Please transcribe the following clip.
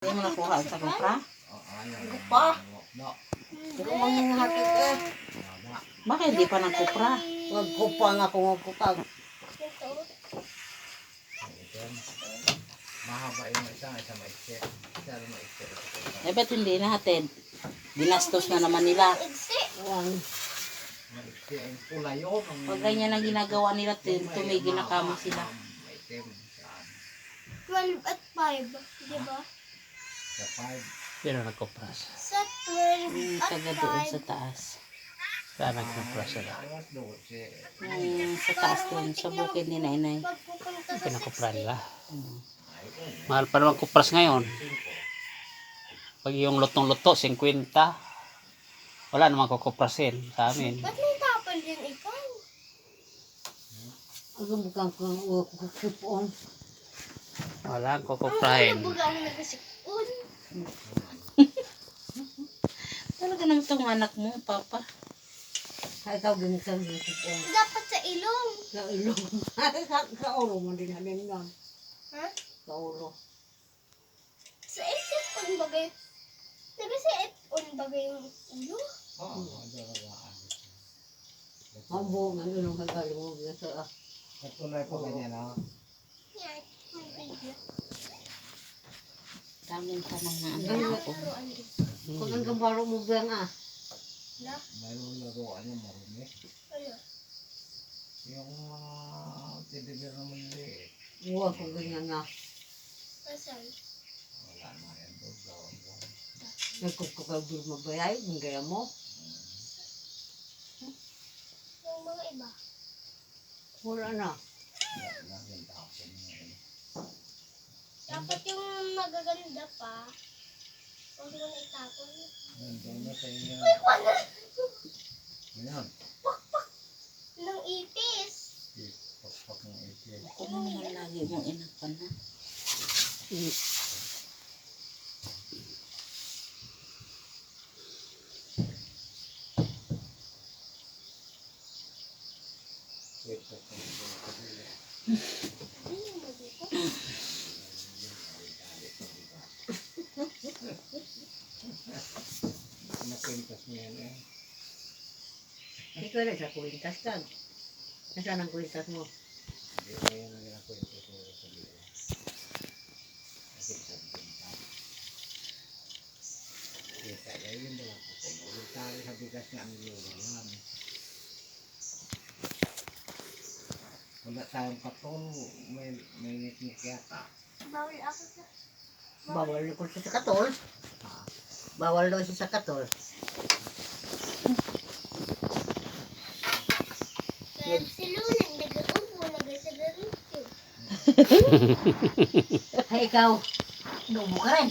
Hindi mo nakuha sa kupra? Pa? Hindi ko manghatid eh. Bakit hindi pa nagkupra? Magkupang ako magkupang. Mahaba yung isang maikse. Isa maikse. Eh, ba't hindi nahatid? Binastos na naman nila. Maikse ang pula yun. Pag ganyan ang ginagawa nila, tumigil na kamo sila. Maitim. 12 at 5, di ba? Sa 5. Sino nagkupras? Sa 12 at Taga doon 5. sa taas. Saan nagkupras sila? Sa taas doon, sa bukid ni Nainay. Pagpupunta sa Pinakupra 60. nila. Mahal pa naman kupras ngayon. Pag yung lutong-luto, 50. Wala namang kukuprasin sa amin. Ba't may tapal din ikaw? Ako bukang kang kukupon. Wala Ang kukuprahin. bugang nagasipon. Talaga naman itong anak mo, Papa. Ay, ikaw ginisang kukupon. Dapat sa ilong. Sa ilong. Sa ulo mo din namin yan. Ha? Sa ulo. Sa isipon bagay. Diba sa ipon bagay yung ulo? Oo, dalawaan. Ang buong ang ilong kagaling mo. Katulad po ganyan, no? Yan. May video. Daming ka mga Ay, anak ko. Laruan din. Kung ang gambaro mo ba nga. La? Mayroon laruan yung marumi. Ano? Yung tedibir na mali. Huwag kung ganyan nga. Asan? Wala na yan doon. Nagkukukabir mo ba yan? Ang gaya mo. Yung mga iba. Wala na. Dapat yung magaganda pa. Huwag mo na itapon. Nandun na sa inyo. Wala. Ayan. Ng ipis. Pakpak ng ipis. Ako naman lagi mong inapan, ha? Ayun, magito. Nakwintas mo yan eh. Ikaw na sa kuwintas ka. Nasaan ang kuwintas mo? Hindi mo yan ang ginakwintas mo sa iyo. Kita ya yun ba lang po. Tali sa bigas nga ang iluwalan. Wala tayong katol. May niknik yata. Bawal ako sa... Bawal na ko siya sa katol. Bawal daw siya sa katol. Kaya si Lunang nag-uupo, nag-sagarito. Ay, ikaw. Nubo ka rin.